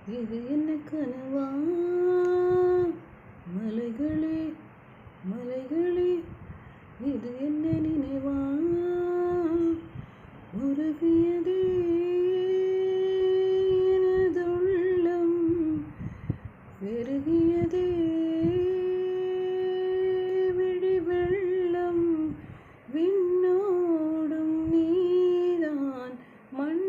இது என்ன கனவா? மலைகளே மலைகளே, இது என்ன நினைவா? உருகியதே எனதுள்ளம், பெருகியதே விழி வெள்ளம். விண்ணோடும் நீதான் மண்